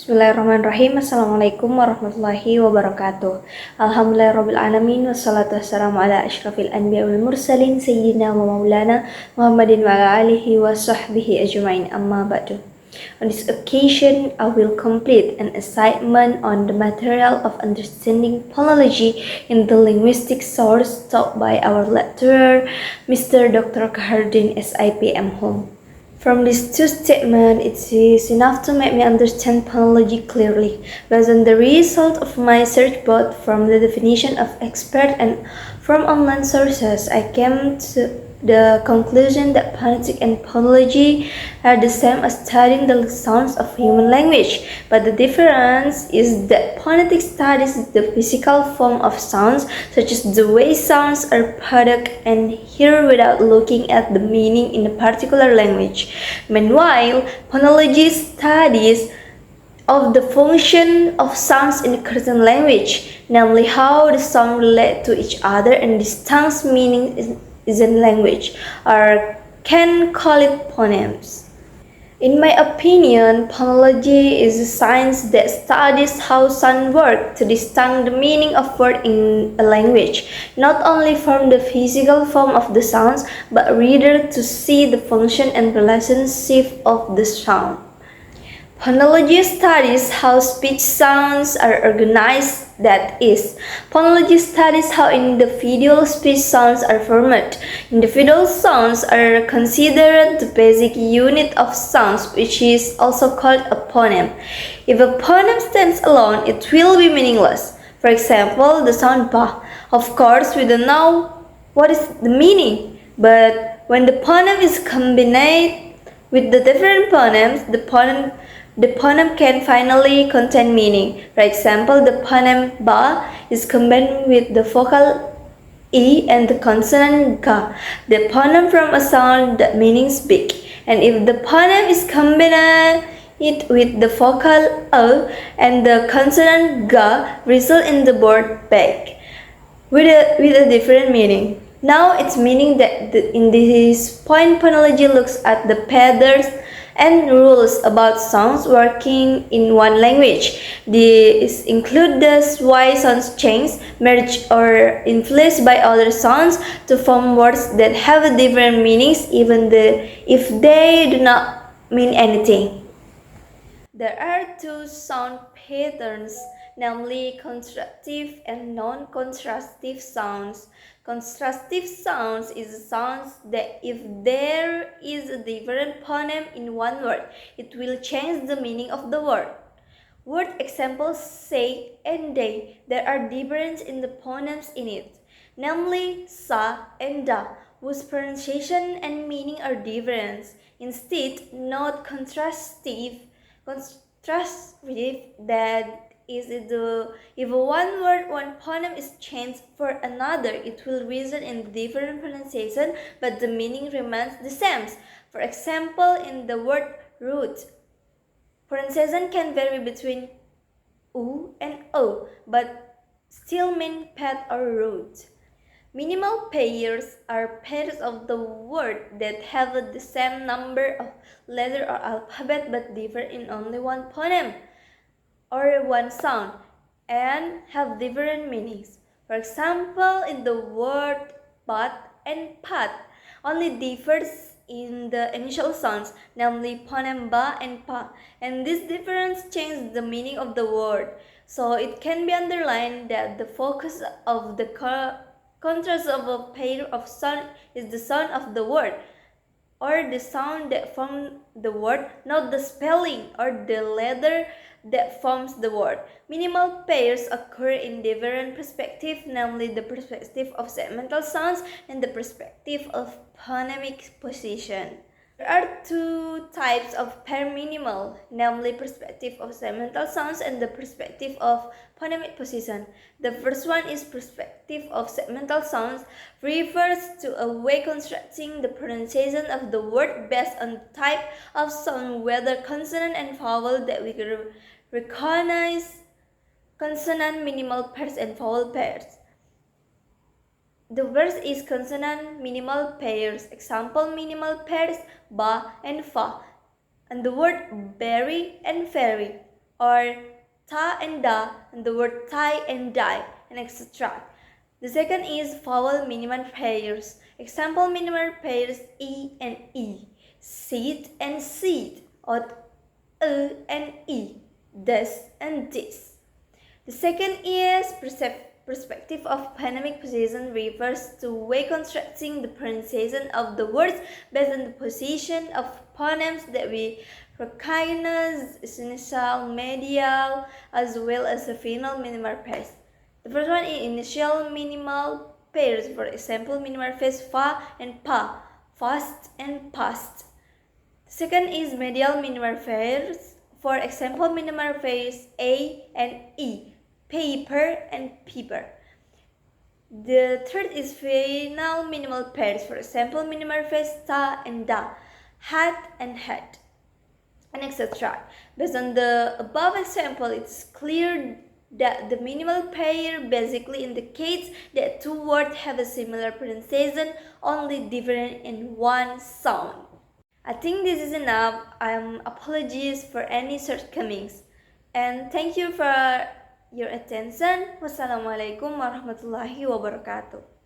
Bismillahirrahmanirrahim. Assalamualaikum warahmatullahi wabarakatuh. Alhamdulillahirrabbilalamin. Wassalatu wassalamu ala ashrafil anbiya wal mursalin Sayyidina wa maulana Muhammadin wa ala alihi wa sahbihi ajma'in, amma ba'du. On this occasion, I will complete an assignment on the material of understanding phonology in the linguistic source taught by our lecturer, Mr. Dr. Kahardin SIPM Home. From these two statements, it is enough to make me understand phonology clearly. Based on the result of my search both from the definition of expert and from online sources, I came to the conclusion that phonetic and phonology are the same as studying the sounds of human language, but the difference is that phonetic studies the physical form of sounds, such as the way sounds are produced and heard without looking at the meaning in a particular language. Meanwhile, phonology studies of the function of sounds in a certain language, namely how the sounds relate to each other and distinct meaning is in language, or can call it phonemes. In my opinion, phonology is a science that studies how sounds work to distinguish the meaning of words in a language, not only from the physical form of the sounds, but rather to see the function and relationship of the sound. Phonology studies how speech sounds are organized, that is, phonology studies how individual speech sounds are formed. Individual sounds are considered the basic unit of sounds, which is also called a phoneme. If a phoneme stands alone, it will be meaningless. For example, the sound ba. Of course, we don't know what is the meaning, but when the phoneme is combined with the different phonemes, the phoneme can finally contain meaning. For example, the phoneme ba is combined with the vocal e and the consonant ga, the phoneme from a sound that means big. And if the phoneme is combined with the vocal o and the consonant ga, result in the word bag with a different meaning. Now it's meaning that in this point, phonology looks at the patterns and rules about sounds working in one language. These include thus why sounds change, merge, or influenced by other sounds to form words that have different meanings even if they do not mean anything. There are two sound patterns, namely constructive and non-constructive sounds. Constructive sounds is sounds that if there is a different phoneme in one word, it will change the meaning of the word. Word examples say and they. There are differences in the phonemes in it, namely sa and da, whose pronunciation and meaning are different. Instead, not contrastive, that is if one word, one phoneme is changed for another, it will result in different pronunciation, but the meaning remains the same. For example, in the word root, pronunciation can vary between u and o, but still mean path or route. Minimal pairs are pairs of the word that have the same number of letters or alphabet but differ in only one phoneme or one sound and have different meanings. For example, in the word path and path only differs in the initial sounds, namely phoneme ba and pa, and this difference changes the meaning of the word. So it can be underlined that the focus of the contrast of a pair of sound is the sound of the word, or the sound that forms the word, not the spelling or the letter that forms the word. Minimal pairs occur in different perspectives, namely the perspective of segmental sounds and the perspective of phonemic position. There are two types of pair minimal, namely perspective of segmental sounds and the perspective of phonemic position. The first one is perspective of segmental sounds, refers to a way constructing the pronunciation of the word based on the type of sound, whether consonant and vowel, that we recognize consonant minimal pairs and vowel pairs. The first is consonant minimal pairs. Example minimal pairs ba and fa, and the word berry and fairy. or ta and da, and the word tie and die, and etc. The second is vowel minimal pairs. Example minimal pairs e and e, seed and seed, or and e, this and this. The second is perspective of phonemic position refers to way constructing the pronunciation of the words based on the position of phonemes that we recognize initial, medial, as well as the final minimal pairs. The first one is initial minimal pairs. For example, minimal pairs fa and pa, fast and past. The second is medial minimal pairs. For example, minimal pairs a and e, paper and paper. The third is final minimal pairs. For example, minimal pairs ta and da, hat and hat, and etc. Based on the above example, it's clear that the minimal pair basically indicates that two words have a similar pronunciation, only different in one sound. I think this is enough. Apologies for any shortcomings. And thank you for your attention. Wassalamualaikum warahmatullahi wabarakatuh.